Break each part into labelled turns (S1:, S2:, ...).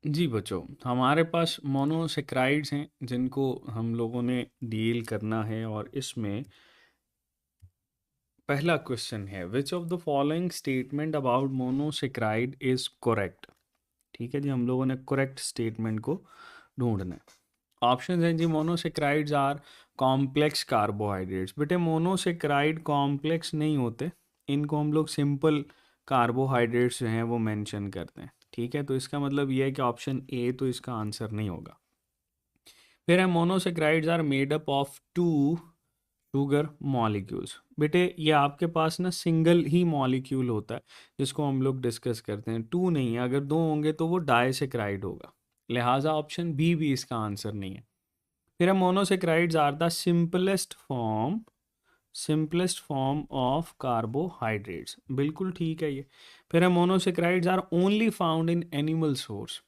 S1: जी बच्चों, हमारे पास मोनोसेक्राइड्स हैं जिनको हम लोगों ने डील करना है। और इसमें पहला क्वेश्चन है, विच of the following statement about monosaccharide is correct. ठीक है जी, हम लोगों ने करेक्ट स्टेटमेंट को ढूंढना है। ऑप्शन हैं जी, मोनोसेक्राइड्स आर कॉम्प्लेक्स कार्बोहाइड्रेट्स। बेटे मोनोसेक्राइड कॉम्प्लेक्स नहीं होते, इनको हम लोग सिंपल कार्बोहाइड्रेट्स जो हैं वो मेंशन करते हैं। ठीक है, तो इसका मतलब ये है कि ऑप्शन ए तो इसका आंसर नहीं होगा। फिर है, monosaccharides are made up of two sugar molecules. बेटे ये आपके पास ना सिंगल ही मॉलिक्यूल होता है जिसको हम लोग डिस्कस करते हैं, टू नहीं है। अगर दो होंगे तो वो डाइसेक्राइड होगा, लिहाजा ऑप्शन बी भी इसका आंसर नहीं है। फिर है, monosaccharides are the simplest form of carbohydrates. बिल्कुल ठीक है ये। फिर है, monosaccharides are only found in animal source.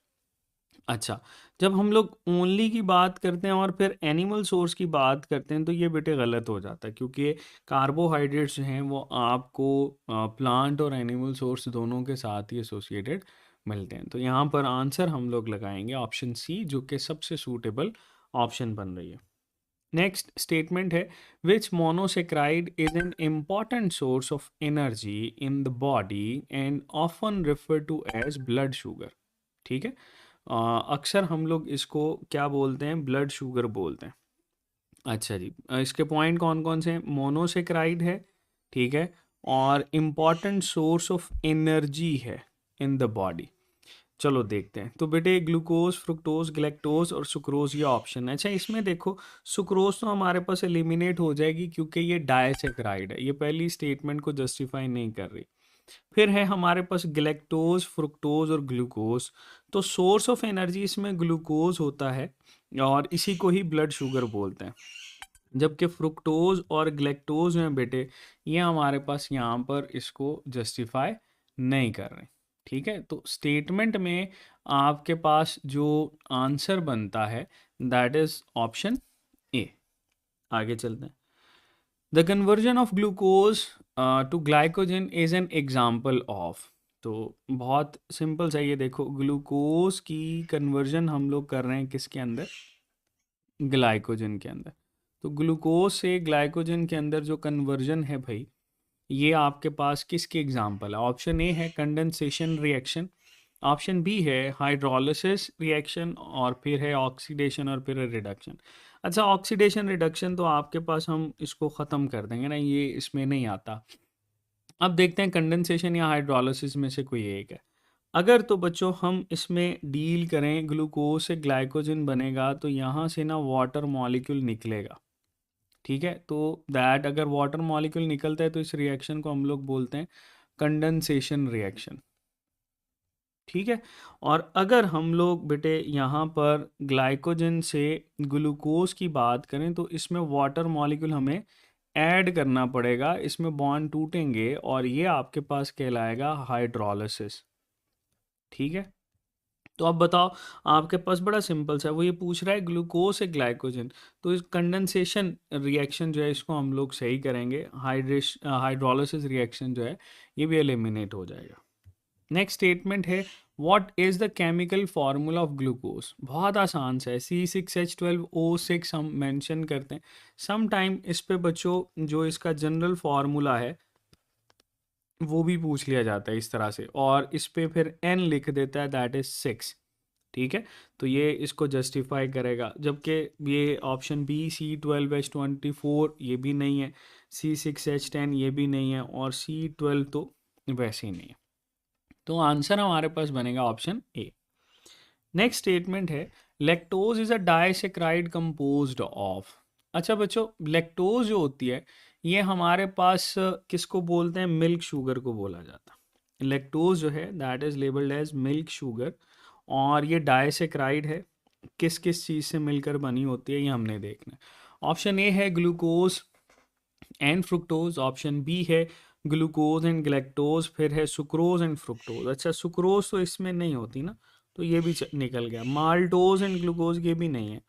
S1: अच्छा, जब हम लोग ओनली की बात करते हैं और फिर एनिमल सोर्स की बात करते हैं तो ये बेटे गलत हो जाता है, क्योंकि कार्बोहाइड्रेट्स जो हैं वो आपको प्लांट और एनिमल सोर्स दोनों के साथ ही एसोसिएटेड मिलते हैं। तो यहाँ पर आंसर हम लोग लगाएंगे ऑप्शन सी, जो कि सबसे सूटेबल ऑप्शन बन रही है। नेक्स्ट स्टेटमेंट है, which monosaccharide is an important source of energy in the body and often refer to as blood sugar. ठीक है, अक्सर हम लोग इसको क्या बोलते हैं, ब्लड शुगर बोलते हैं। अच्छा जी, इसके पॉइंट कौन कौन से हैं, मोनोसेक्राइड है, ठीक है, और इम्पॉर्टेंट सोर्स ऑफ एनर्जी है इन द बॉडी। चलो देखते हैं। तो बेटे ग्लूकोज, फ्रुक्टोज, ग्लैक्टोज और सुक्रोज ये ऑप्शन है। अच्छा, इसमें देखो सुक्रोज तो हमारे पास एलिमिनेट हो जाएगी क्योंकि ये डायसेक्राइड है, ये पहली स्टेटमेंट को जस्टिफाई नहीं कर रही। फिर है हमारे पास ग्लैक्टोज, फ्रुक्टोज और ग्लूकोज। तो सोर्स ऑफ एनर्जी इसमें ग्लूकोज होता है और इसी को ही ब्लड शुगर बोलते हैं। जबकि फ्रुक्टोज और ग्लैक्टोज हैं बेटे, ये हमारे पास यहाँ पर इसको जस्टिफाई नहीं कर रहे। ठीक है, तो स्टेटमेंट में आपके पास जो आंसर बनता है दैट इज ऑप्शन ए। आगे चलते हैं। The conversion of glucose to glycogen is an example of. तो बहुत सिंपल सा ये देखो, ग्लूकोज की कन्वर्जन हम लोग कर रहे हैं किसके अंदर, ग्लाइकोजन के अंदर। तो ग्लूकोज से ग्लाइकोजन के अंदर जो कन्वर्जन है भाई, ये आपके पास किसके एग्जाम्पल है। ऑप्शन ए है कंडेंसेशन रिएक्शन, ऑप्शन बी है हाइड्रोलिसिस रिएक्शन, और फिर है ऑक्सीडेशन, और फिर है रिडक्शन। अच्छा, ऑक्सीडेशन रिडक्शन तो आपके पास हम इसको ख़त्म कर देंगे ना, ये इसमें नहीं आता। अब देखते हैं कंडेंसेशन या हाइड्रोलिसिस में से कोई एक है। अगर तो बच्चों हम इसमें डील करें, ग्लूकोज से ग्लाइकोजन बनेगा तो यहाँ से ना वाटर मॉलिक्यूल निकलेगा। ठीक है, तो दैट अगर वाटर मॉलिक्यूल निकलता है तो इस रिएक्शन को हम लोग बोलते हैं कंडेंसेशन रिएक्शन। ठीक है, और अगर हम लोग बेटे यहाँ पर ग्लाइकोजन से ग्लूकोज की बात करें तो इसमें वाटर मॉलिक्यूल हमें ऐड करना पड़ेगा, इसमें बॉन्ड टूटेंगे और ये आपके पास कहलाएगा हाइड्रोलिसिस। ठीक है, तो अब बताओ, आपके पास बड़ा सिंपल सा है, वो ये पूछ रहा है ग्लूकोज से ग्लाइकोजन, तो इस कंडेंसेशन रिएक्शन जो है इसको हम लोग सही करेंगे, हाइड्रोलिसिस रिएक्शन जो है ये भी एलिमिनेट हो जाएगा। नेक्स्ट स्टेटमेंट है, what is the chemical formula of glucose. बहुत आसान सा है, C6H12O6 हम मेंशन करते हैं। सम टाइम इस पे बच्चों जो इसका जनरल फार्मूला है वो भी पूछ लिया जाता है इस तरह से, और इस पे फिर N लिख देता है, दैट इज 6। ठीक है, तो ये इसको जस्टिफाई करेगा। जबकि ये ऑप्शन बी C12H24 ये भी नहीं है, C6H10 ये भी नहीं है, और C12 तो वैसे ही नहीं है। तो आंसर हमारे पास बनेगा ऑप्शन ए। नेक्स्ट स्टेटमेंट है, lactose is a disaccharide composed of. अच्छा बच्चों, लैक्टोज जो होती है ये हमारे पास किसको बोलते हैं, मिल्क शुगर को बोला जाता है। लैक्टोज जो है that is labelled as milk sugar, और ये डाइसेक्राइड है, किस किस चीज़ से मिलकर बनी होती है ये हमने देखना है। ऑप्शन ए है glucose and fructose, option B है ग्लूकोज एंड ग्लैक्टोज, फिर है सुक्रोज एंड फ्रुक्टोज। अच्छा, सुक्रोज तो इसमें नहीं होती ना, तो ये भी निकल गया। माल्टोज एंड ग्लूकोज ये भी नहीं है।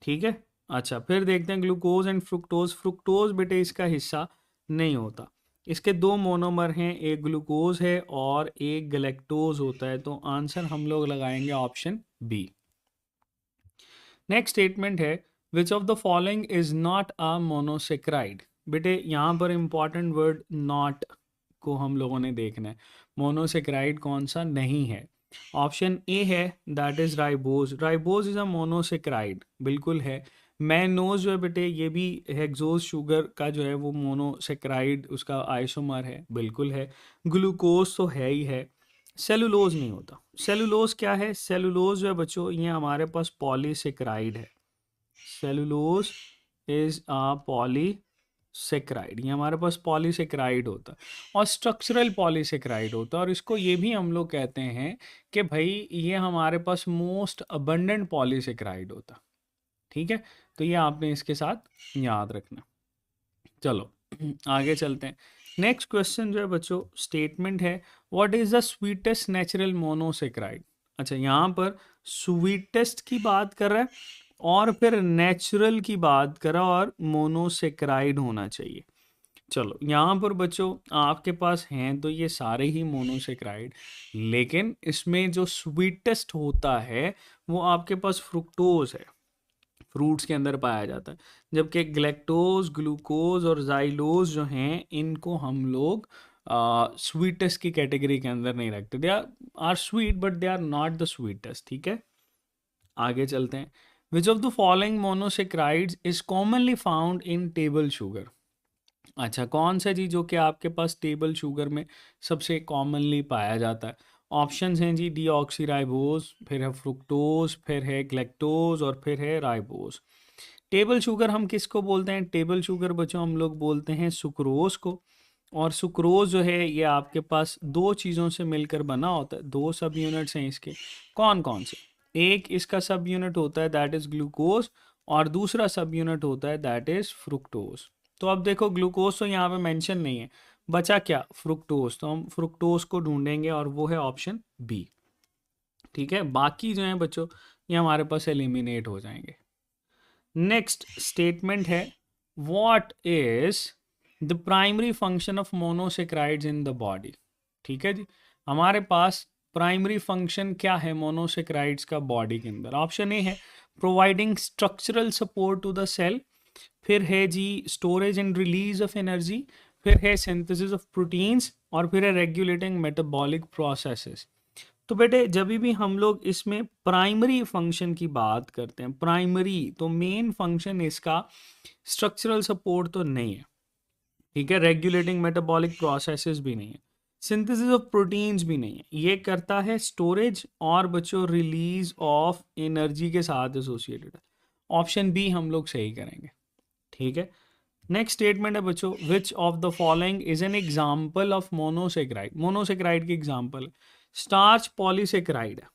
S1: ठीक है, अच्छा फिर देखते हैं ग्लूकोज एंड फ्रुक्टोज। फ्रुक्टोज बेटे इसका हिस्सा नहीं होता। इसके दो मोनोमर हैं, एक ग्लूकोज है और एक गलेक्टोज होता है, तो आंसर हम लोग लगाएंगे ऑप्शन बी। नेक्स्ट स्टेटमेंट है विच of the following is not a monosaccharide. बेटे यहाँ पर इंपॉर्टेंट वर्ड नॉट को हम लोगों ने देखना है, मोनोसेक्राइड कौन सा नहीं है। ऑप्शन ए है that is ribose, ribose is a monosaccharide, बिल्कुल है। मैनोज जो है बेटे ये भी हेक्सोज शुगर का जो है वो मोनोसेक्राइड उसका आइसोमर है, बिल्कुल है। ग्लूकोज तो है ही है। सेलुलोज नहीं होता। सेलुलोज क्या है? सेलुलोज जो है बच्चों ये हमारे पास पॉलीसेक्राइड है। सेलुलोज इज अ पॉलीसेक्राइड, ये हमारे पास पॉलीसेक्राइड होता है और स्ट्रक्चरल पॉलीसेक्राइड होता है, और इसको ये भी हम लोग कहते हैं कि भाई ये हमारे पास मोस्ट अबंडेंट पॉलीसेक्राइड होता। ठीक है, तो ये आपने इसके साथ याद रखना। चलो आगे चलते हैं। नेक्स्ट क्वेश्चन जो है बच्चों स्टेटमेंट है what is the sweetest natural monosaccharide. अच्छा, यहाँ पर स्वीटेस्ट की बात कर रहा है और फिर नेचुरल की बात कर रहा है और मोनोसेक्राइड होना चाहिए। चलो यहाँ पर बच्चों आपके पास हैं तो ये सारे ही मोनोसेक्राइड, लेकिन इसमें जो स्वीटेस्ट होता है वो आपके पास फ्रुक्टोज है, फ्रूट्स के अंदर पाया जाता है। जबकि ग्लैक्टोज, ग्लूकोज और जाइलोज जो हैं इनको हम लोग स्वीटेस्ट की कैटेगरी के अंदर नहीं रखते। They are sweet but they are not the sweetest. ठीक है, आगे चलते हैं। Which of the following monosaccharides is commonly found in table sugar. अच्छा, कौन सा जी जो कि आपके पास टेबल शुगर में सबसे कॉमनली पाया जाता है? ऑप्शंस हैं जी डीऑक्सीराइबोज, फिर है फ्रुक्टोज, फिर है ग्लैक्टोज और फिर है राइबोज। टेबल शुगर हम किसको बोलते हैं? टेबल शुगर बच्चों हम लोग बोलते हैं सुक्रोज को, और सुक्रोज जो है ये आपके पास दो चीज़ों से मिलकर बना होता है, दो सब यूनिट्स हैं इसके। कौन कौन से? एक इसका सब यूनिट होता है दैट इज़ ग्लूकोज, और दूसरा सब यूनिट होता है दैट इज़ फ्रुक्टोज। तो अब देखो ग्लूकोज तो यहाँ पे मेंशन नहीं है, बचा क्या? फ्रुक्टोज। तो हम फ्रुक्टोज को ढूंढेंगे और वो है ऑप्शन बी। ठीक है, बाकी जो है बच्चों ये हमारे पास एलिमिनेट हो जाएंगे। नेक्स्ट स्टेटमेंट है what is the primary function of monosaccharides in the body. ठीक है जी, हमारे पास प्राइमरी फंक्शन क्या है मोनोसेक्राइड्स का बॉडी के अंदर? ऑप्शन ए है providing structural support to the cell, फिर है जी storage and release of energy, फिर है सिंथेसिस ऑफ प्रोटीन्स, और फिर है रेगुलेटिंग मेटाबॉलिक प्रोसेसेस। तो बेटे जब भी हम लोग इसमें प्राइमरी फंक्शन की बात करते हैं, प्राइमरी तो मेन फंक्शन इसका स्ट्रक्चरल सपोर्ट तो नहीं है। ठीक है, रेगुलेटिंग मेटाबॉलिक प्रोसेसेस भी नहीं है, सिंथेसिस ऑफ प्रोटीन्स भी नहीं है, ये करता है स्टोरेज और बच्चों रिलीज ऑफ एनर्जी के साथ एसोसिएटेड है। ऑप्शन बी हम लोग सही करेंगे। ठीक है, नेक्स्ट स्टेटमेंट है बच्चों विच of the following is an example of monosaccharide. Monosaccharide की एग्जाम्पल है स्टार्च पॉलीसेक्राइड है,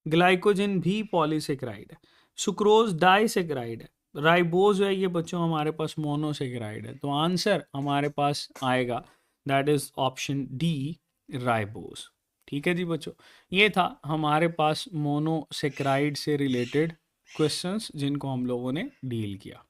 S1: ग्लाइकोजन भी पॉलीसेक्राइड है, सुक्रोज डाइसेक्राइड है, राइबोज है ये बच्चों हमारे पास मोनोसेक्राइड है। तो आंसर हमारे पास आएगा that is option D, ribose. ठीक है जी बच्चों, ये था हमारे पास मोनोसेक्राइड से रिलेटेड क्वेश्चंस जिनको हम लोगों ने डील किया।